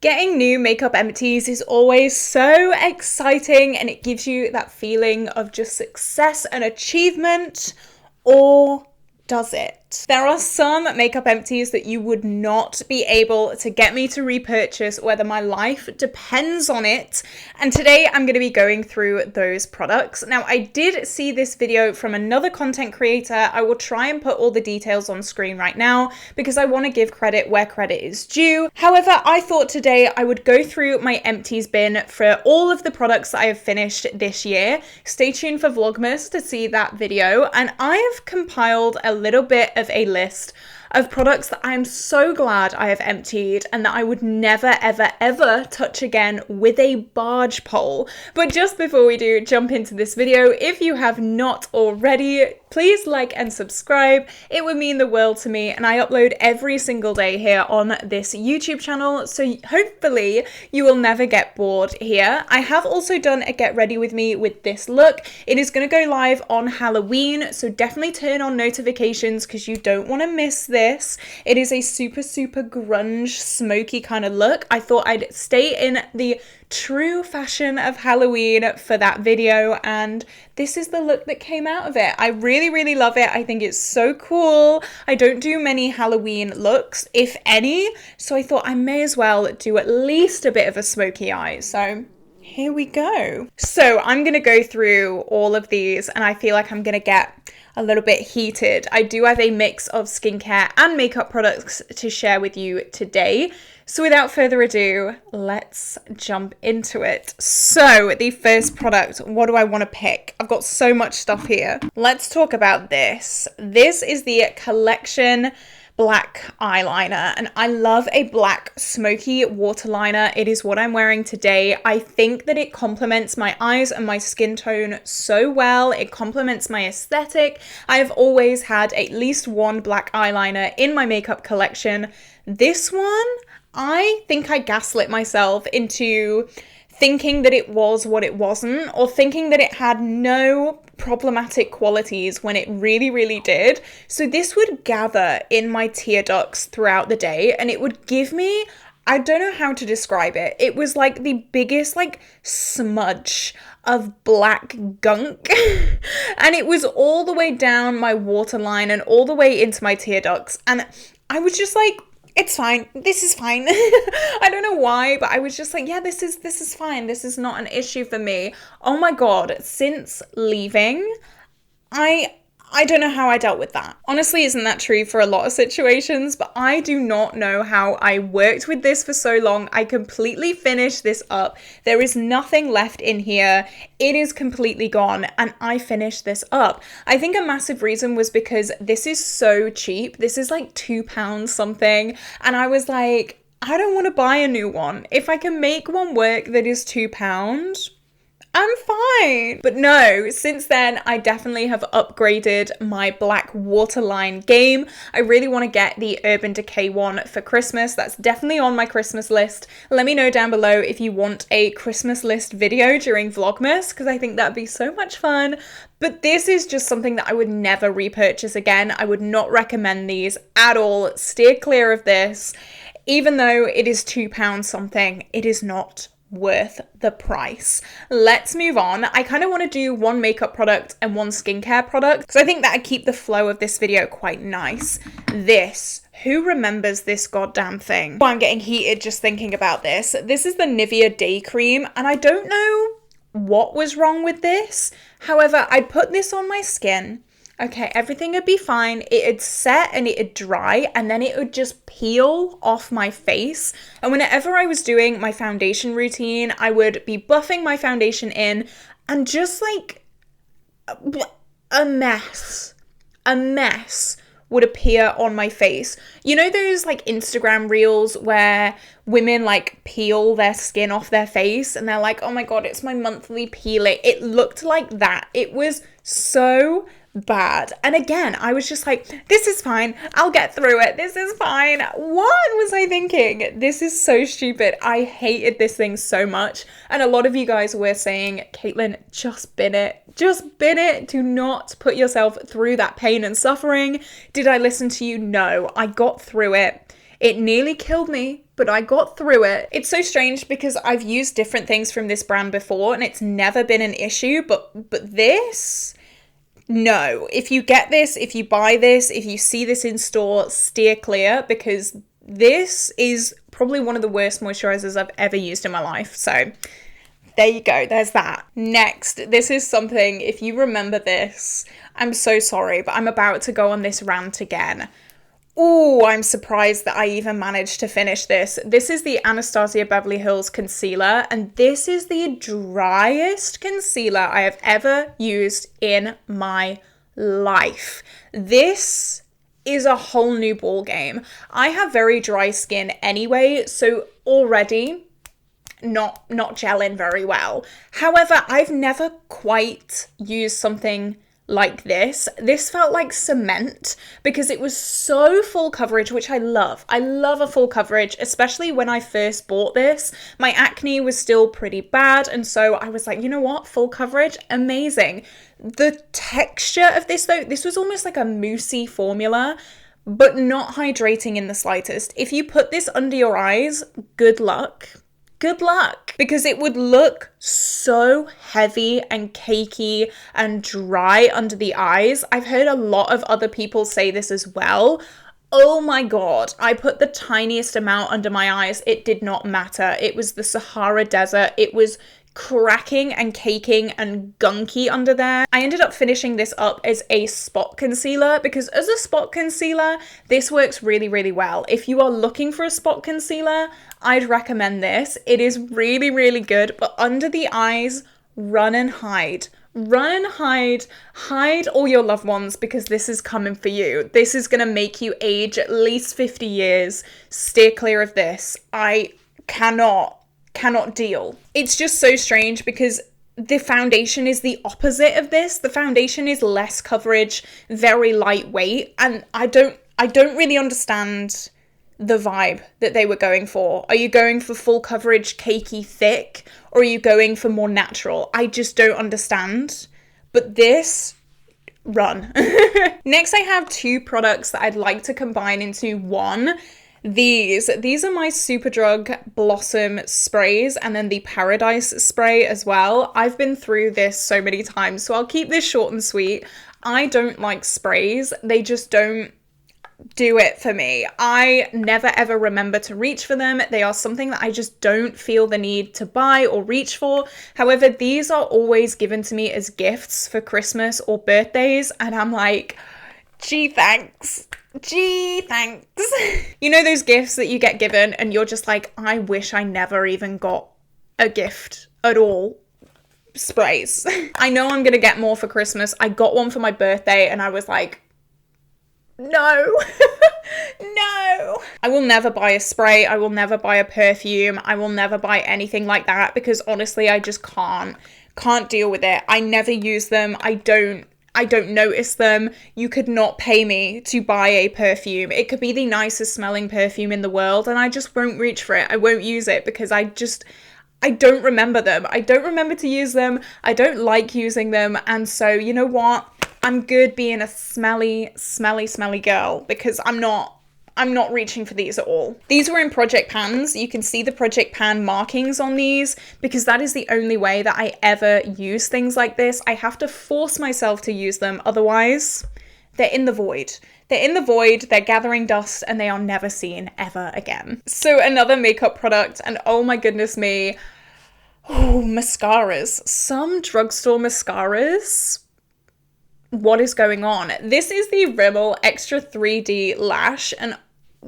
Getting new makeup empties is always so exciting and it gives you that feeling of just success and achievement, or does it? There are some makeup empties that you would not be able to get me to repurchase, whether my life depends on it. And today I'm going to be going through those products. Now, I did see this video from another content creator. I will try and put all the details on screen right now because I want to give credit where credit is due. However, I thought today I would go through my empties bin for all of the products that I have finished this year. Stay tuned for Vlogmas to see that video. And I have compiled a little bit of a list of products that I'm so glad I have emptied and that I would never, ever, ever touch again with a barge pole. But just before we do jump into this video, if you have not already, please like and subscribe. It would mean the world to me, and I upload every single day here on this YouTube channel, so hopefully you will never get bored here. I have also done a get ready with me with this look. It is going to go live on Halloween, so definitely turn on notifications because you don't want to miss this. It is a super grunge, smoky kind of look. I thought I'd stay in the true fashion of Halloween for that video, and this is the look that came out of it. I really love it. I think it's so cool. I don't do many Halloween looks, if any, so I thought I may as well do at least a bit of a smoky eye. So here we go. So I'm gonna go through all of these and I feel like I'm gonna get a little bit heated. I do have a mix of skincare and makeup products to share with you today. So without further ado, let's jump into it. So the first product, what do I want to pick? I've got so much stuff here. Let's talk about this. This is the Collection black eyeliner, and I love a black smoky waterliner. It is what I'm wearing today. I think that it complements my eyes and my skin tone so well. It complements my aesthetic. I've always had at least one black eyeliner in my makeup collection. This one, I think I gaslit myself into thinking that it was what it wasn't, or thinking that it had no problematic qualities when it really did. So this would gather in my tear ducts throughout the day and it would give me, I don't know how to describe it. It was like the biggest like smudge of black gunk and it was all the way down my waterline and all the way into my tear ducts, and I was just like, it's fine. This is fine. I don't know why, but I was just like, yeah, this is fine. This is not an issue for me. Oh my God, since leaving, I don't know how I dealt with that. Honestly, isn't that true for a lot of situations? But I do not know how I worked with this for so long. I completely finished this up. There is nothing left in here. It is completely gone, and I finished this up. I think a massive reason was because this is so cheap. This is like £2 something, and I was like, I don't want to buy a new one. If I can make one work that is £2, I'm fine. But no, since then, I definitely have upgraded my black waterline game. I really want to get the Urban Decay one for Christmas. That's definitely on my Christmas list. Let me know down below if you want a Christmas list video during Vlogmas, because I think that'd be so much fun. But this is just something that I would never repurchase again. I would not recommend these at all. Steer clear of this. Even though it is £2 something, it is not worth the price. Let's move on. I kind of want to do one makeup product and one skincare product because I think that I keep the flow of this video quite nice. This, who remembers this goddamn thing? Oh, I'm getting heated just thinking about this. This is the Nivea Day Cream, and I don't know what was wrong with this. However, I put this on my skin. Okay, everything would be fine. It'd set and it'd dry, and then it would just peel off my face. And whenever I was doing my foundation routine, I would be buffing my foundation in, and just like a mess would appear on my face. You know those like Instagram reels where women like peel their skin off their face and they're like, oh my God, it's my monthly peeling. It looked like that. It was so bad. And again, I was just like, this is fine. I'll get through it. This is fine. What was I thinking? This is so stupid. I hated this thing so much. And a lot of you guys were saying, Caitlin, just bin it. Just bin it. Do not put yourself through that pain and suffering. Did I listen to you? No. I got through it. It nearly killed me. but I got through it. It's so strange because I've used different things from this brand before and it's never been an issue, but this, no. If you get this, if you buy this, if you see this in store, steer clear, because this is probably one of the worst moisturizers I've ever used in my life. So there you go, there's that. Next, this is something, if you remember this, I'm so sorry, but I'm about to go on this rant again. Oh, I'm surprised that I even managed to finish this. This is the Anastasia Beverly Hills concealer, and this is the driest concealer I have ever used in my life. This is a whole new ball game. I have very dry skin anyway, so already not gelling very well. However, I've never quite used something like this. This felt like cement because it was so full coverage, which I love. I love a full coverage, especially when I first bought this. My acne was still pretty bad, and so I was like, you know what? Full coverage, amazing. The texture of this though, this was almost like a moussey formula, but not hydrating in the slightest. If you put this under your eyes, good luck. Good luck, because it would look so heavy and cakey and dry under the eyes. I've heard a lot of other people say this as well. Oh my God, I put the tiniest amount under my eyes. It did not matter. It was the Sahara Desert. It was cracking and caking and gunky under there. I ended up finishing this up as a spot concealer because as a spot concealer, this works really, really well. If you are looking for a spot concealer, I'd recommend this. It is really, really good, but under the eyes, run and hide. Run and hide all your loved ones because this is coming for you. This is gonna make you age at least 50 years. Steer clear of this. I cannot deal. It's just so strange because the foundation is the opposite of this. The foundation is less coverage, very lightweight, and I don't really understand the vibe that they were going for. Are you going for full coverage, cakey, thick, or are you going for more natural? I just don't understand. But this, run. Next, I have two products that I'd like to combine into one. These are my Superdrug Blossom sprays and then the Paradise spray as well. I've been through this so many times, so I'll keep this short and sweet. I don't like sprays. They just don't do it for me. I never ever remember to reach for them. They are something that I just don't feel the need to buy or reach for. However, these are always given to me as gifts for Christmas or birthdays, and I'm like, gee, thanks. Gee, thanks. You know those gifts that you get given and you're just like, I wish I never even got a gift at all. Sprays. I know I'm gonna get more for Christmas. I got one for my birthday and I was like, no. No. I will never buy a spray. I will never buy a perfume. I will never buy anything like that because honestly, I just can't deal with it. I never use them. I don't notice them. You could not pay me to buy a perfume. It could be the nicest smelling perfume in the world and I just won't reach for it. I won't use it because I don't remember them. I don't remember to use them. I don't like using them. And so, you know what? I'm good being a smelly girl because I'm not reaching for these at all. These were in Project Pans. You can see the Project Pan markings on these because that is the only way that I ever use things like this. I have to force myself to use them. Otherwise, they're in the void. They're in the void, they're gathering dust, and they are never seen ever again. So another makeup product, and oh my goodness me, oh, mascaras. Some drugstore mascaras. What is going on? This is the Rimmel Extra 3D Lash, and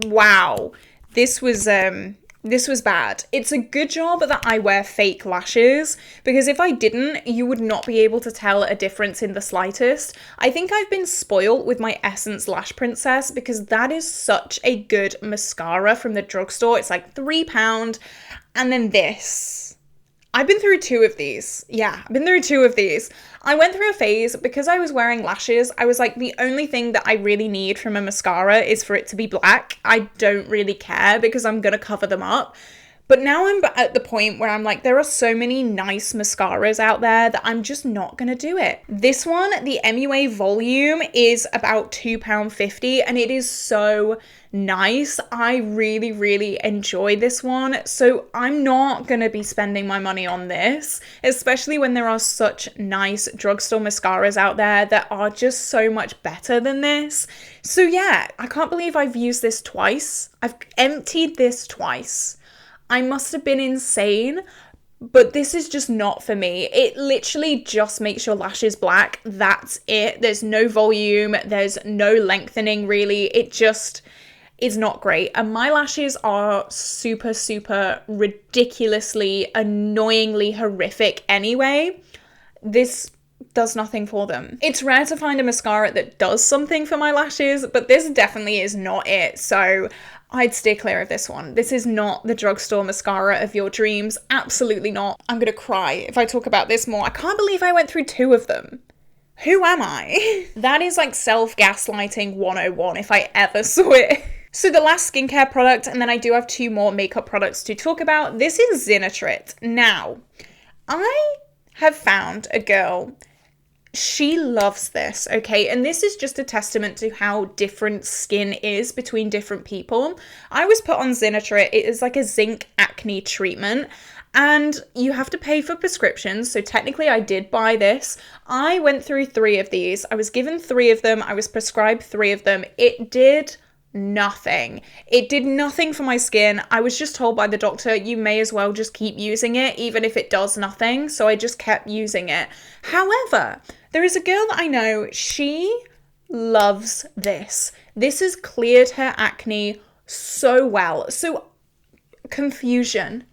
wow, this was bad. It's a good job that I wear fake lashes because if I didn't, you would not be able to tell a difference in the slightest. I think I've been spoiled with my Essence Lash Princess because that is such a good mascara from the drugstore. It's like £3, and then this. I've been through two of these. Yeah, I've been through two of these. I went through a phase because I was wearing lashes. I was like, the only thing that I really need from a mascara is for it to be black. I don't really care because I'm going to cover them up. But now I'm at the point where I'm like, there are so many nice mascaras out there that I'm just not going to do it. This one, the MUA Volume, is about £2.50 and it is so nice. I really, really enjoy this one. So I'm not going to be spending my money on this, especially when there are such nice drugstore mascaras out there that are just so much better than this. So yeah, I can't believe I've used this twice. I've emptied this twice. I must have been insane, but this is just not for me. It literally just makes your lashes black. That's it. There's no volume. There's no lengthening really. It just is not great. And my lashes are super, super ridiculously, annoyingly horrific anyway. This does nothing for them. It's rare to find a mascara that does something for my lashes, but this definitely is not it. So I'd steer clear of this one. This is not the drugstore mascara of your dreams. Absolutely not. I'm gonna cry if I talk about this more. I can't believe I went through 2 of them. Who am I? That is like self-gaslighting 101 if I ever saw it. So the last skincare product, and then I do have 2 more makeup products to talk about. This is Zinc. Now, I have found a girl. She loves this, okay? And this is just a testament to how different skin is between different people. I was put on Zinc. It is like a zinc acne treatment. And you have to pay for prescriptions. So technically I did buy this. I went through 3 of these. I was given 3 of them. I was prescribed 3 of them. It did nothing. It did nothing for my skin. I was just told by the doctor, you may as well just keep using it, even if it does nothing. So I just kept using it. However, there is a girl that I know, she loves this. This has cleared her acne so well. So confusion.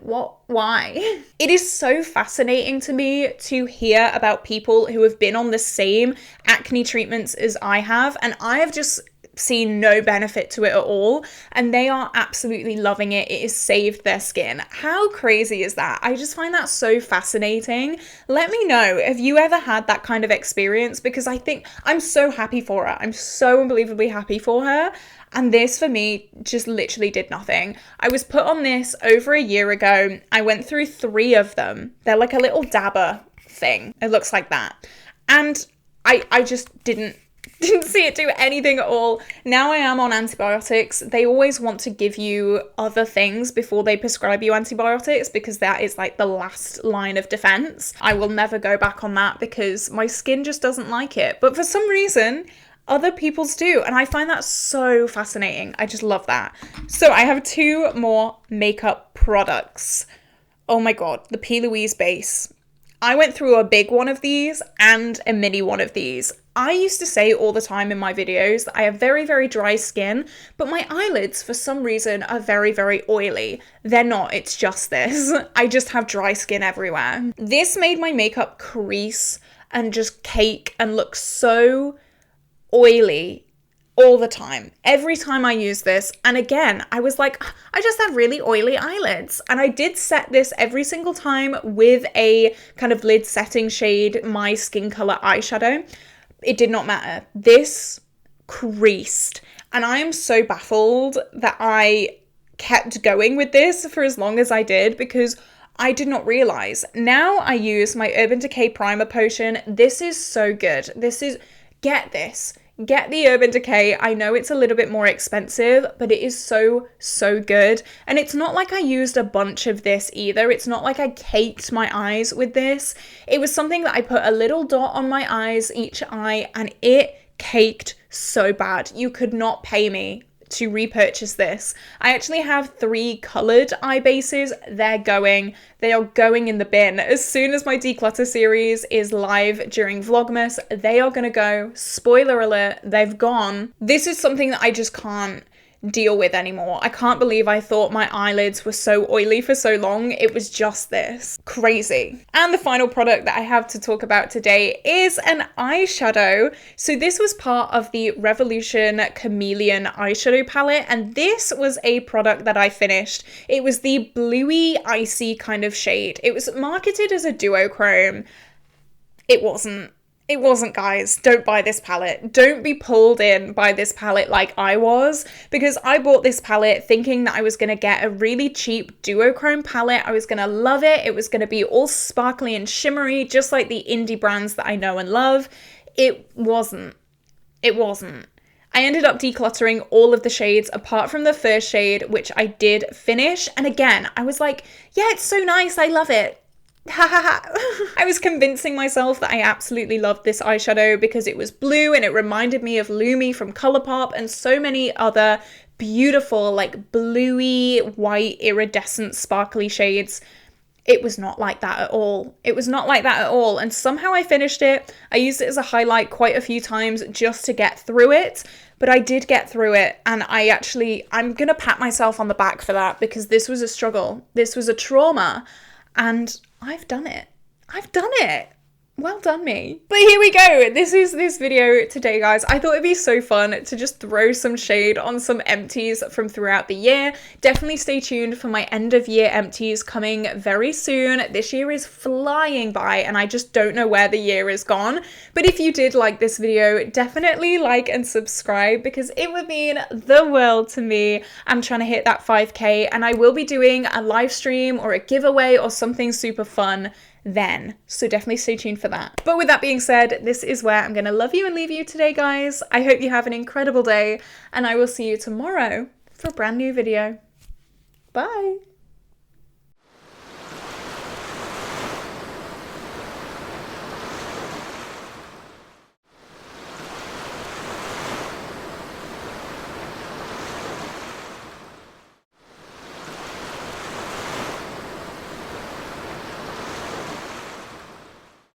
What? Why? It is so fascinating to me to hear about people who have been on the same acne treatments as I have, and I have just seen no benefit to it at all, and they are absolutely loving it. It has saved their skin. How crazy is that? I just find that so fascinating. Let me know, have you ever had that kind of experience? Because I think I'm so happy for her. I'm so unbelievably happy for her. And this for me just literally did nothing. I was put on this over a year ago. I went through 3 of them. They're like a little dabber thing. It looks like that. And I just didn't see it do anything at all. Now I am on antibiotics. They always want to give you other things before they prescribe you antibiotics because that is like the last line of defense. I will never go back on that because my skin just doesn't like it. But for some reason, other people's do, and I find that so fascinating. I just love that. So I have 2 more makeup products. Oh my god, the P. Louise base. I went through a big one of these and a mini one of these. I used to say all the time in my videos that I have very, very dry skin, but my eyelids for some reason are very, very oily. They're not, it's just this. I just have dry skin everywhere. This made my makeup crease and just cake and look so oily all the time. Every time I use this, and again, I was like, I just have really oily eyelids. And I did set this every single time with a kind of lid setting shade, my skin color eyeshadow. It did not matter. This creased. And I am so baffled that I kept going with this for as long as I did because I did not realize. Now I use my Urban Decay Primer Potion. This is so good. Get this. Get the Urban Decay. I know it's a little bit more expensive, but it is so, so good. And it's not like I used a bunch of this either. It's not like I caked my eyes with this. It was something that I put a little dot on my eyes, each eye, and it caked so bad. You could not pay me to repurchase this. I actually have 3 colored eye bases. They are going in the bin. As soon as my declutter series is live during Vlogmas, they are gonna go. Spoiler alert, they've gone. This is something that I just can't deal with anymore. I can't believe I thought my eyelids were so oily for so long. It was just this. Crazy. And the final product that I have to talk about today is an eyeshadow. So this was part of the Revolution Chameleon eyeshadow palette, and this was a product that I finished. It was the bluey icy kind of shade. It was marketed as a duochrome. It wasn't. It wasn't, guys. Don't buy this palette. Don't be pulled in by this palette like I was, because I bought this palette thinking that I was going to get a really cheap duochrome palette. I was going to love it. It was going to be all sparkly and shimmery, just like the indie brands that I know and love. It wasn't. It wasn't. I ended up decluttering all of the shades apart from the first shade, which I did finish. And again, I was like, yeah, it's so nice. I love it. Ha ha ha. I was convincing myself that I absolutely loved this eyeshadow because it was blue and it reminded me of Lumi from Colourpop and so many other beautiful, like bluey, white, iridescent, sparkly shades. It was not like that at all. It was not like that at all. And somehow I finished it. I used it as a highlight quite a few times just to get through it. But I did get through it. And I'm going to pat myself on the back for that because this was a struggle. This was a trauma. And I've done it. I've done it. Well done me. But here we go. This is this video today, guys. I thought it'd be so fun to just throw some shade on some empties from throughout the year. Definitely stay tuned for my end of year empties coming very soon. This year is flying by and I just don't know where the year is gone. But if you did like this video, definitely like and subscribe because it would mean the world to me. I'm trying to hit that 5K and I will be doing a live stream or a giveaway or something super fun then. So definitely stay tuned for that. But with that being said, this is where I'm going to love you and leave you today, guys. I hope you have an incredible day and I will see you tomorrow for a brand new video. Bye.